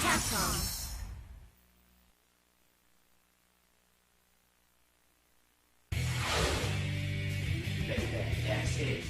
Capcom. That's it.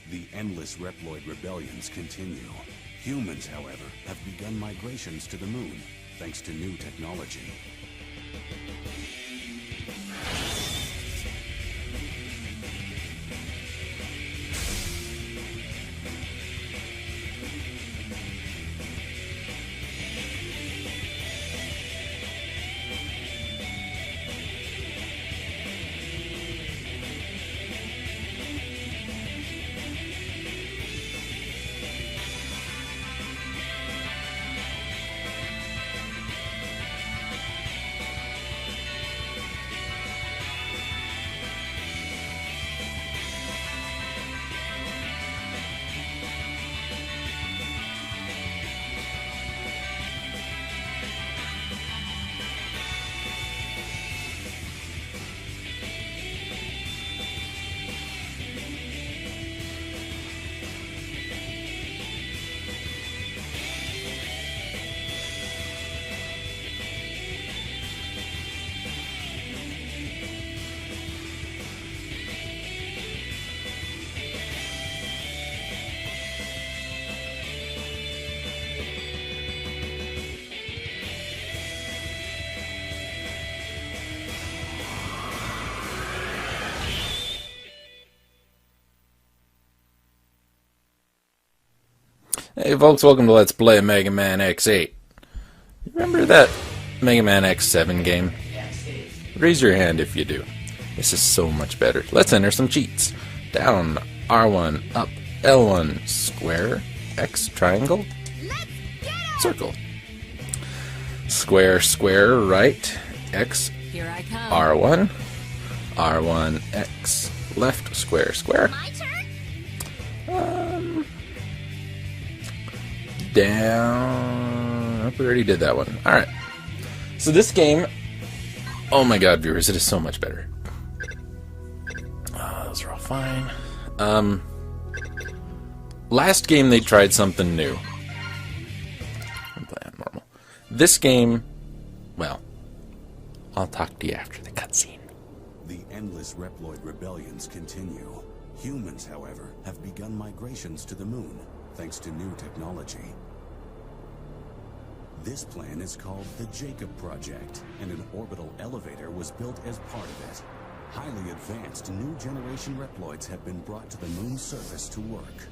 The endless Reploid rebellions continue. Humans, however, have begun migrations to the moon, thanks to new technology. Hey folks, welcome to Let's Play Mega Man X8. Remember that Mega Man X7 game? Raise your hand if you do. This is so much better. Let's enter some cheats. Down, R1, up, L1, square, X, triangle, circle. Square, square, right, X, Here I come. R1, R1, X, left, square, square. My turn? Down. We already did that one. Alright. So this game, oh my god, viewers, it is so much better. Those are all fine. Last game they tried something new. I'm playing normal. This game, well, I'll talk to you after the cutscene. The endless Reploid rebellions continue. Humans, however, have begun migrations to the moon, thanks to new technology. This plan is called the Jacob Project, and an orbital elevator was built as part of it. Highly advanced new generation Reploids have been brought to the moon's surface to work.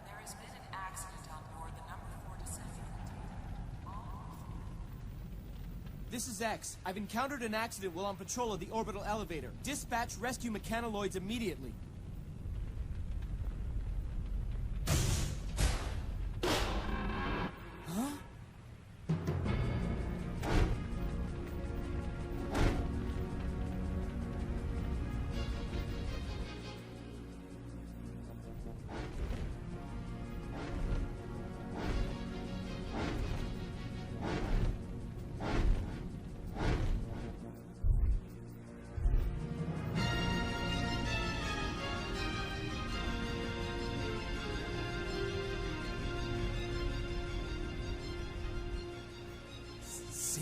There has been an accident on board the number 4 descending. This is X. I've encountered an accident while on patrol of the orbital elevator. Dispatch rescue mechanoloids immediately. Huh?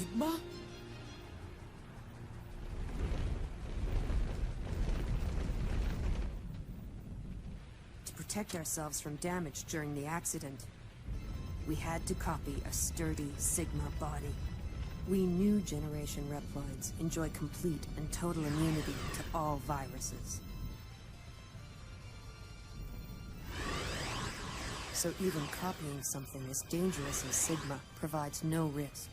Sigma? To protect ourselves from damage during the accident, we had to copy a sturdy Sigma body. We knew Generation Reploids enjoy complete and total immunity to all viruses. So even copying something as dangerous as Sigma provides no risk.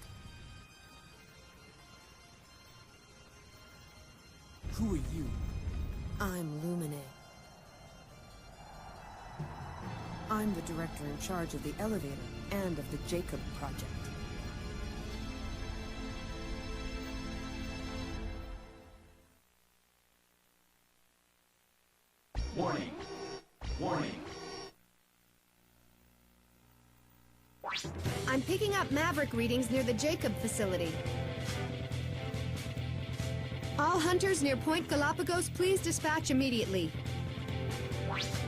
Who are you? I'm Lumine. I'm the director in charge of the elevator and of the Jacob project. Warning. Warning. I'm picking up Maverick readings near the Jacob facility. All hunters near Point Galapagos, please dispatch immediately.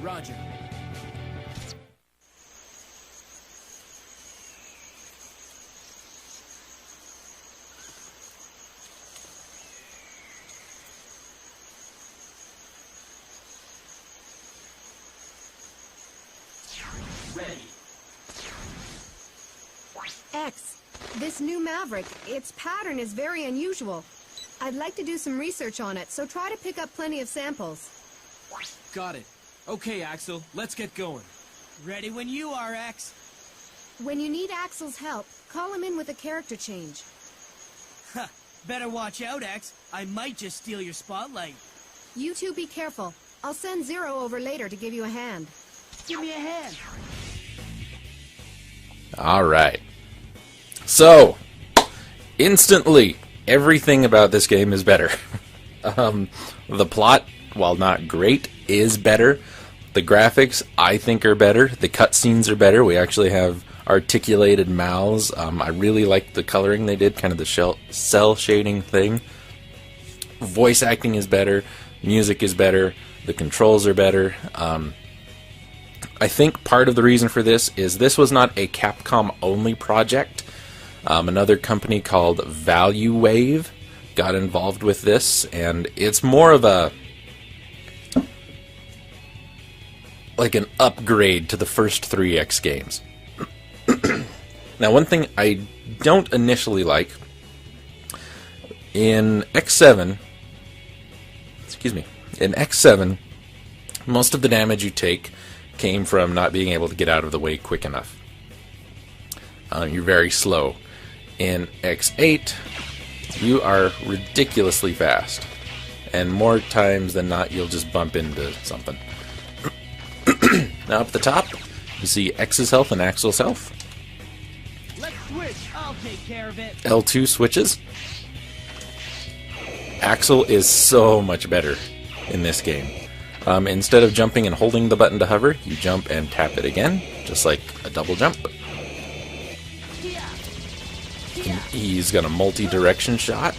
Roger. Ready. X, this new Maverick, its pattern is very unusual. I'd like to do some research on it, so try to pick up plenty of samples. Got it. Okay, Axel, let's get going. Ready when you are, X. When you need Axel's help, call him in with a character change. Huh. Better watch out, X. I might just steal your spotlight. You two be careful. I'll send Zero over later to give you a hand. Give me a hand. Alright. So, instantly, everything about this game is better. The plot, while not great, is better. The graphics, I think, are better. The cutscenes are better. We actually have articulated mouths. I really like the coloring they did, kind of the cell shading thing. Voice acting is better. Music is better. The controls are better. I think part of the reason for this is this was not a Capcom-only project. Another company called Value Wave got involved with this, and it's more of a like an upgrade to the first 3X games. Now, one thing I don't initially like in X7, in X7, most of the damage you take came from not being able to get out of the way quick enough. You're very slow. In X8, you are ridiculously fast, and more times than not, you'll just bump into something. Now, up the top, you see X's health and Axel's health. Let's switch. I'll take care of it. L2 switches. Axel is so much better in this game. Instead of jumping and holding the button to hover, you jump and tap it again, just like a double jump. He's got a multi-direction shot.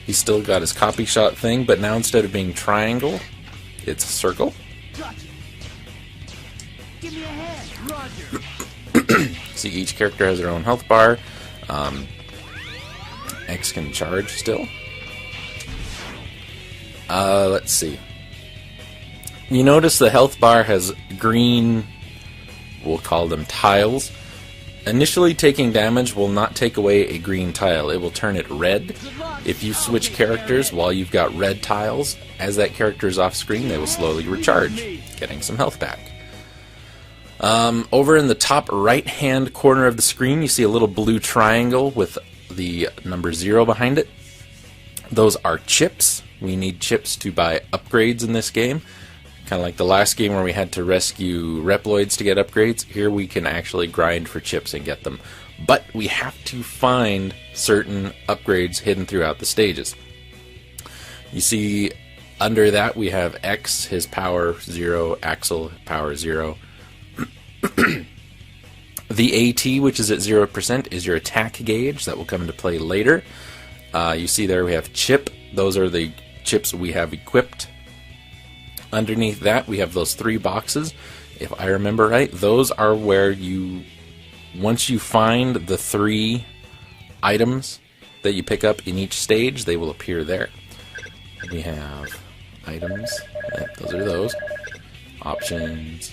He's still got his copy shot thing, but now instead of being triangle, it's a circle. Give me a hand, Roger. See, each character has their own health bar. X can charge still. Let's see. You notice the health bar has green, we'll call them tiles. Initially taking damage will not take away a green tile. It will turn it red. If you switch characters while you've got red tiles, as that character is off screen, they will slowly recharge, getting some health back. Over in the top right-hand corner of the screen, you see a little blue triangle with the number 0 behind it. Those are chips. We need chips to buy upgrades in this game. Kind of like the last game where we had to rescue Reploids to get upgrades. Here we can actually grind for chips and get them. But we have to find certain upgrades hidden throughout the stages. You see under that we have X, his power 0, Axel, power 0. The AT, which is at 0%, is your attack gauge. That will come into play later. You see there we have chip. Those are the chips we have equipped. Underneath that we have those 3 boxes. if I remember right, those are where you, once you find the 3 items that you pick up in each stage, they will appear there. We have items. Yep, those are those. Options.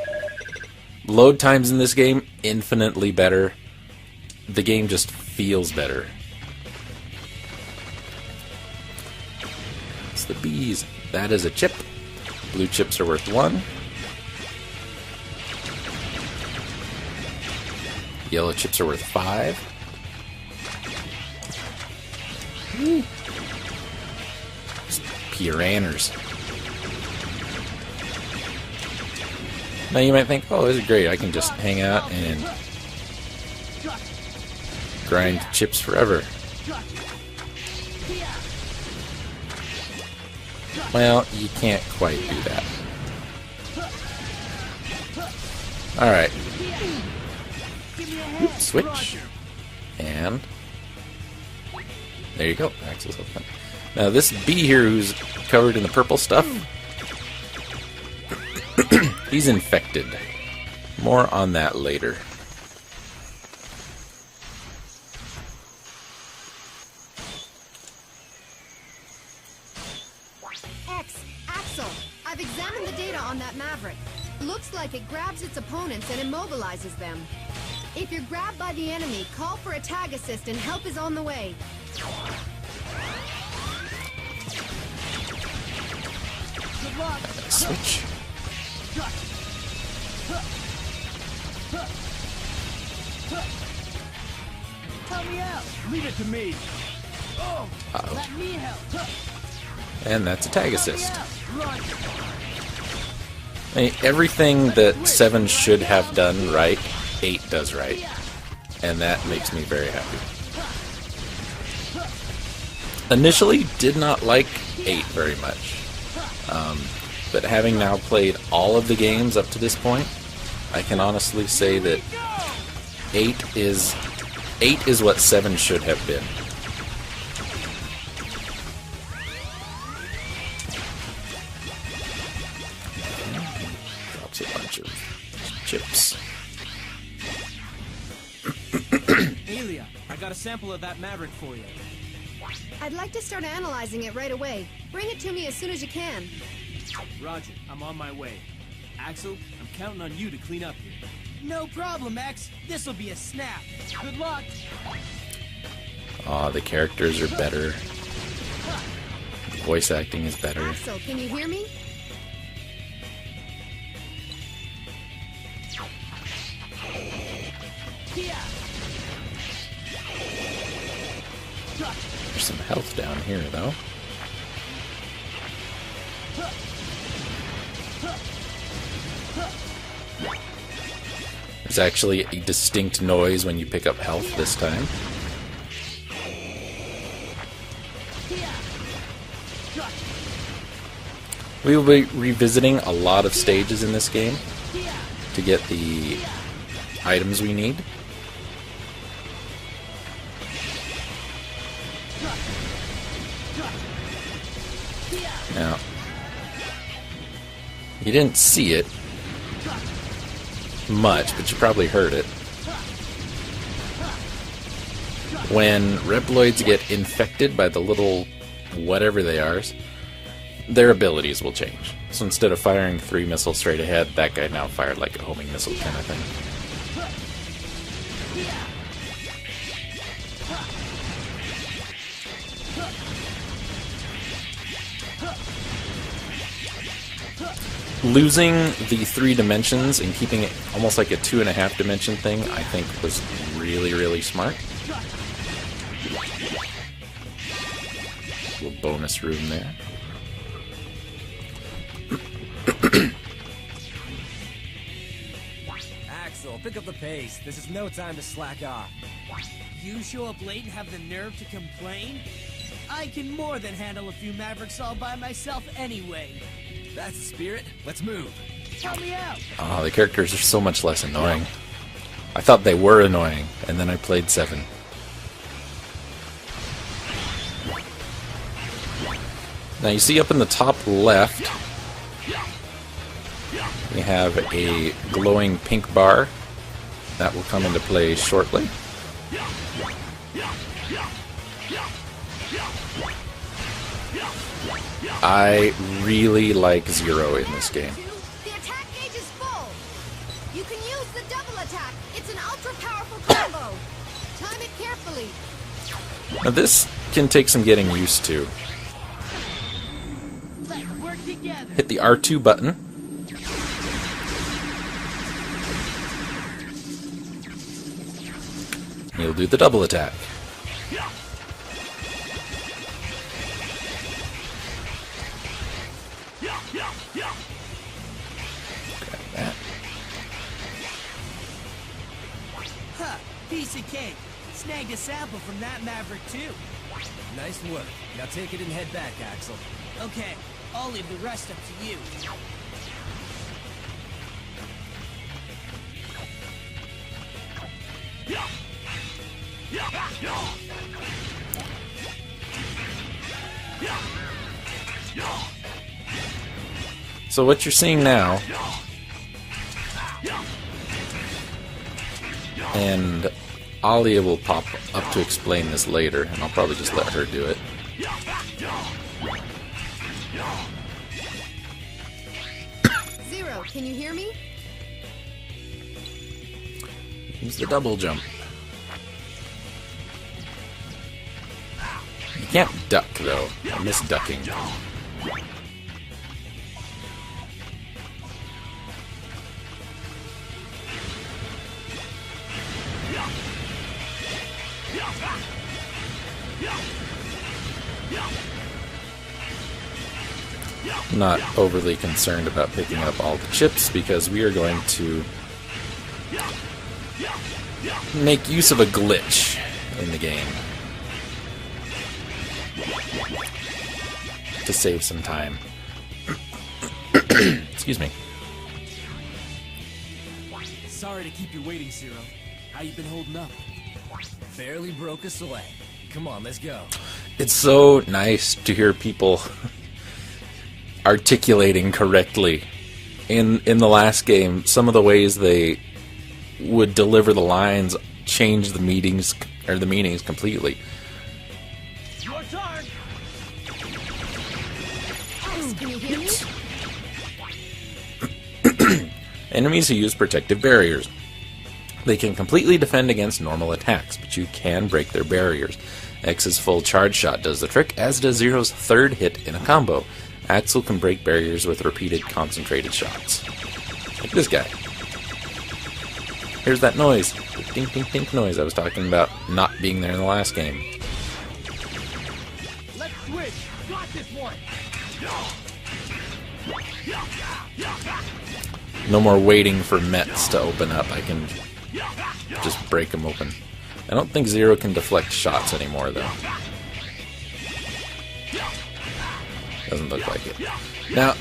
Load times in this game, infinitely better. The game just feels better. It's the bees. That is a chip. Blue chips are worth 1. Yellow chips are worth 5. Piranhers. Now you might think, oh, this is great. I can just hang out and grind chips forever. Well, you can't quite do that. Alright. Switch. And there you go. Axel's open. Now this bee here who's covered in the purple stuff, he's infected. More on that later. Axel, I've examined the data on that Maverick. Looks like it grabs its opponents and immobilizes them. If you're grabbed by the enemy, call for a tag assist and help is on the way. Good luck. Switch. Help me out. Leave it to me. Oh, Uh-oh. let me help. And that's a tag assist. Run. I mean, everything that 7 should have done right, 8 does right. And that makes me very happy. Initially, did not like 8 very much. But having now played all of the games up to this point, I can honestly say that 8 is what 7 should have been. Drops a bunch of chips. Alia, I got a sample of that Maverick for you. I'd like to start analyzing it right away. Bring it to me as soon as you can. Roger, I'm on my way. Axel, I'm counting on you to clean up here. No problem, X. This'll be a snap. Good luck. Aw, the characters are better. The voice acting is better. Axel, can you hear me? There's some health down here, though. There's actually a distinct noise when you pick up health this time. We will be revisiting a lot of stages in this game to get the items we need. Now, you didn't see it much, but you probably heard it. When Reploids get infected by the little whatever they are, their abilities will change. So instead of firing 3 missiles straight ahead, that guy now fired like a homing missile kind of thing. Losing the 3 dimensions and keeping it almost like a 2.5 dimension thing, I think was really, really smart. Little bonus room there. Axel, pick up the pace. This is no time to slack off. You show up late and have the nerve to complain? I can more than handle a few Mavericks all by myself anyway. That's the spirit. Let's move. Help me out. Oh, the characters are so much less annoying. I thought they were annoying, and then I played 7. Now you see up in the top left, We have a glowing pink bar that will come into play shortly. I really like Zero in this game. The attack gauge is full. You can use the double attack. It's an ultra-powerful combo. Time it carefully. Now this can take some getting used to. Let's work together. Hit the R2 button. You'll do the double attack. Huh, piece of cake. Snagged a sample from that Maverick too. Nice work. Now take it and head back, Axel. Okay, I'll leave the rest up to you. So what you're seeing now, and Alia will pop up to explain this later, and I'll probably just let her do it. Zero, can you hear me? Use the double jump. You can't duck, though. I miss ducking. I'm not overly concerned about picking up all the chips because we are going to make use of a glitch in the game to save some time. Excuse me. Sorry to keep you waiting, Zero. How you been holding up? Barely broke a sweat. Come on, let's go. It's so nice to hear people articulating correctly. In the last game, some of the ways they would deliver the lines changed the meanings completely. Your turn. X, can you hear me? Enemies who use protective barriers. They can completely defend against normal attacks, but you can break their barriers. X's full charge shot does the trick, as does Zero's third hit in a combo. Axel can break barriers with repeated concentrated shots. Like this guy. Here's that noise. The ding ding ding noise I was talking about not being there in the last game. Let's switch. Got this one. No more waiting for Mets to open up. I can just break them open. I don't think Zero can deflect shots anymore, though. Doesn't look like it. Now,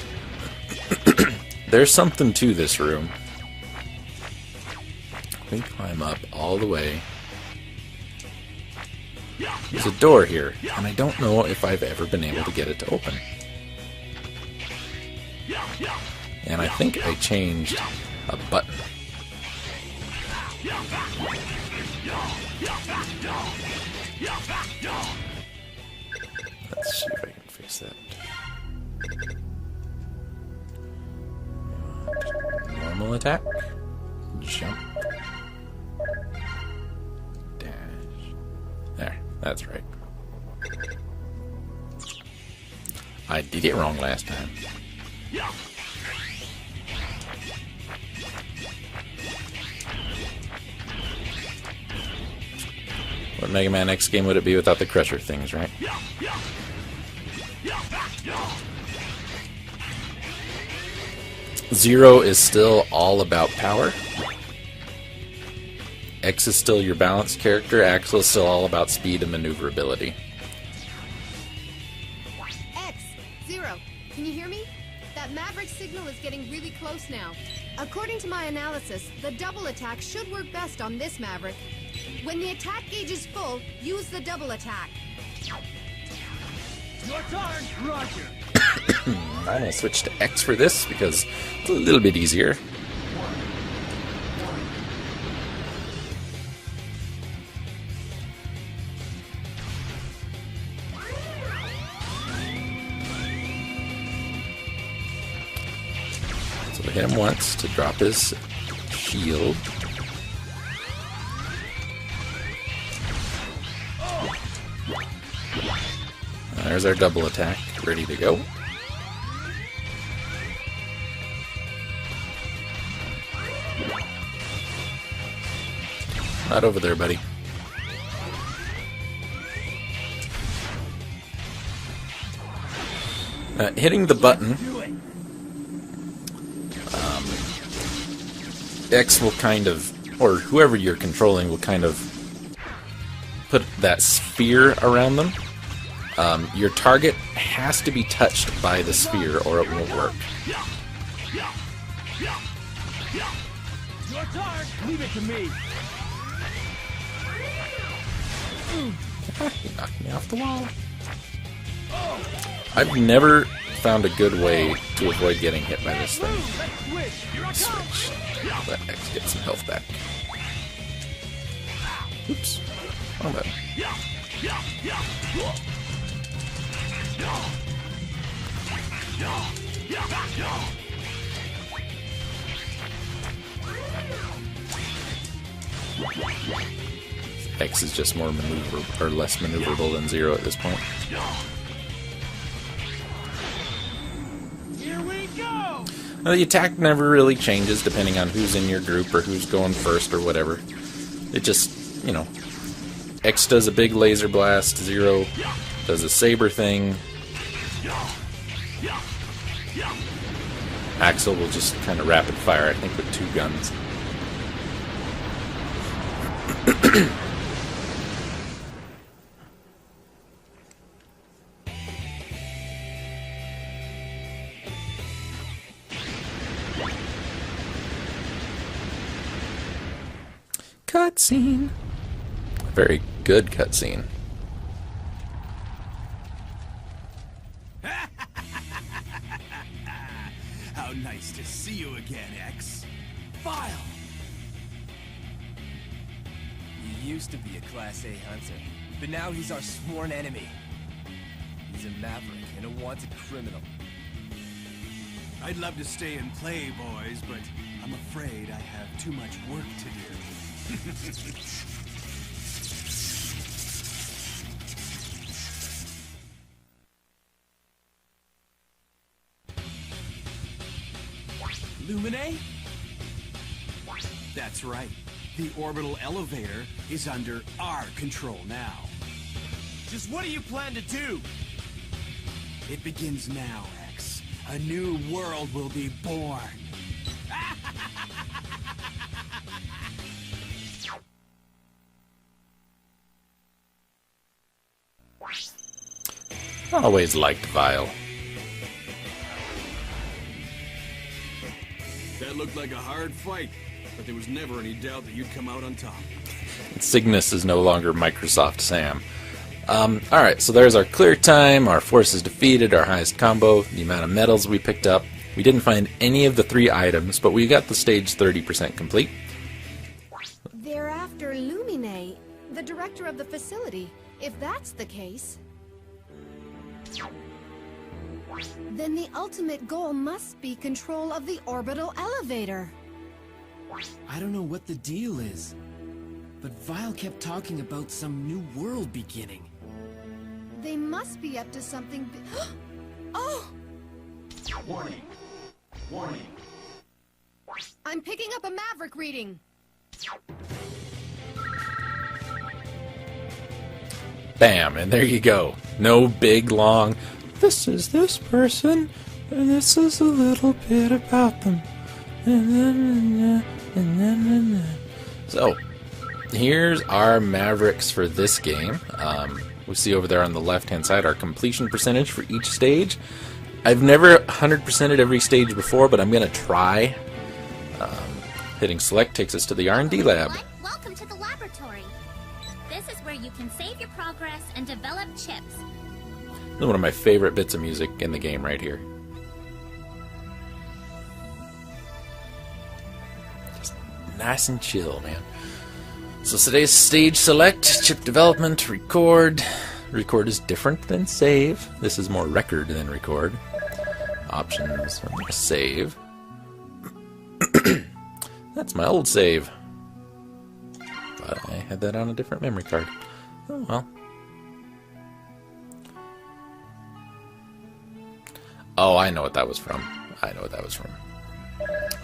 there's something to this room. We climb up all the way. There's a door here, and I don't know if I've ever been able to get it to open. And I think I changed a button. Let's see if I can fix that. Normal attack. Jump. Dash. There, that's right. I did it wrong last time. What Mega Man X game would it be without the Crusher things, right? Zero is still all about power. X is still your balanced character. Axel is still all about speed and maneuverability. X, Zero, can you hear me? That Maverick signal is getting really close now. According to my analysis, the double attack should work best on this Maverick. When the attack gauge is full, use the double attack. Your turn. Roger. I'm going to switch to X for this because it's a little bit easier. So we hit him once to drop his shield. There's our double attack, ready to go. Not over there, buddy. Hitting the button, X will kind of, or whoever you're controlling will kind of put that sphere around them. Your target has to be touched by the sphere or it won't work. Your turn. Leave it to me. You knocked me off the wall. I've never found a good way to avoid getting hit by this thing. Switch. Let X get some health back. Oops. Oh, bad. X is just more maneuverable, or less maneuverable than 0 at this point. Here we go. Now, the attack never really changes depending on who's in your group or who's going first or whatever. It just, you know, X does a big laser blast, 0 does a saber thing. Axel will just kind of rapid fire, I think, with 2 guns. Cutscene. A very good cutscene. How nice to see you again, X. Vile! He used to be a Class A hunter, but now he's our sworn enemy. He's a maverick and a wanted criminal. I'd love to stay and play, boys, but I'm afraid I have too much work to do. Lumine? That's right. The orbital elevator is under our control now. Just what do you plan to do? It begins now, X. A new world will be born. Always liked Vile. That looked like a hard fight, but there was never any doubt that you'd come out on top. Cygnus is no longer Microsoft Sam. Alright, so there's our clear time, our forces defeated, our highest combo, the amount of medals we picked up. We didn't find any of the 3 items, but we got the stage 30% complete. They're after Lumine, the director of the facility. If that's the case, then the ultimate goal must be control of the orbital elevator. I don't know what the deal is, but Vile kept talking about some new world beginning. They must be up to something Oh! Warning. Warning. I'm picking up a Maverick reading. Bam, and there you go. No big, long, this is this person, and this is a little bit about them. So, here's our Mavericks for this game. We see over there on the left-hand side our completion percentage for each stage. I've never 100%ed every stage before, but I'm going to try. Hitting select takes us to the R&D lab. Welcome to the laboratory. This is where you can save your progress and develop chips. This is one of my favorite bits of music in the game right here. Just nice and chill, man. So today's stage select, chip development, record. Record is different than save. This is more record than record. Options, save. That's my old save. But I had that on a different memory card. Oh well. Oh, I know what that was from.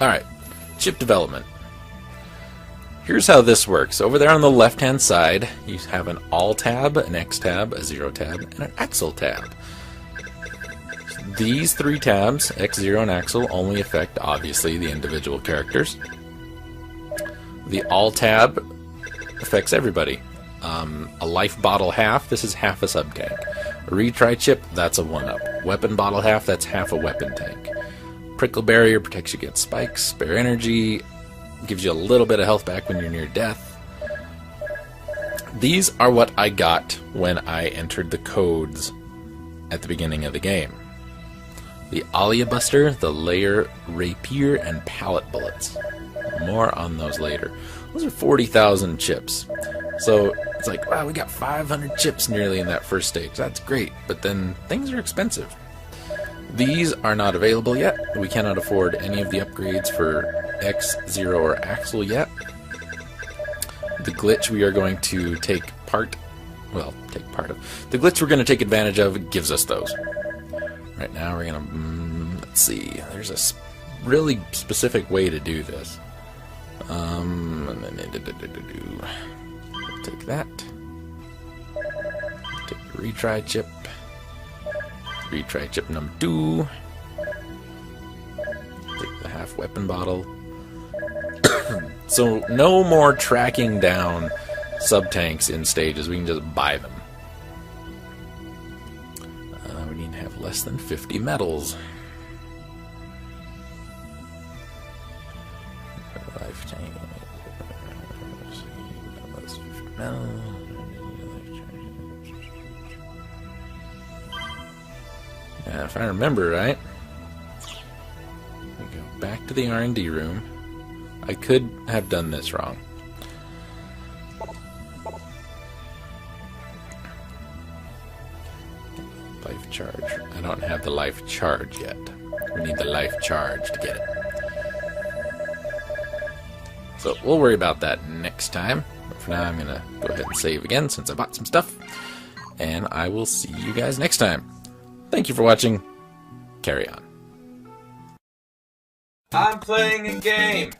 Alright, chip development. Here's how this works. Over there on the left-hand side, you have an All tab, an X tab, a 0 tab, and an Axle tab. These three tabs, X, 0, and Axle, only affect, obviously, the individual characters. The All tab affects everybody. A life bottle half, this is half a sub-tank. A retry chip, that's a 1-up. Weapon bottle half, that's half a weapon tank. Prickle barrier protects you against spikes. Spare energy gives you a little bit of health back when you're near death. These are what I got when I entered the codes at the beginning of the game. The Alia Buster, the Layer Rapier, and Pallet Bullets. More on those later. Those are 40,000 chips. So it's like, wow, we got 500 chips nearly in that first stage. That's great, but then things are expensive. These are not available yet. We cannot afford any of the upgrades for X, 0, or Axle yet. The glitch we are going to take part of. The glitch we're going to take advantage of gives us those. Right now we're going to, let's see, there's a really specific way to do this. Take that. Take the retry chip. Retry chip number 2. Take the half weapon bottle. So no more tracking down sub-tanks in stages. We can just buy them. We need to have less than 50 medals. Life tank. Less 50 medals. If I remember right, we go back to the R&D room. I could have done this wrong. Life charge. I don't have the life charge yet. We need the life charge to get it. So we'll worry about that next time. But for now, I'm going to go ahead and save again since I bought some stuff. And I will see you guys next time. Thank you for watching. Carry on. I'm playing a game.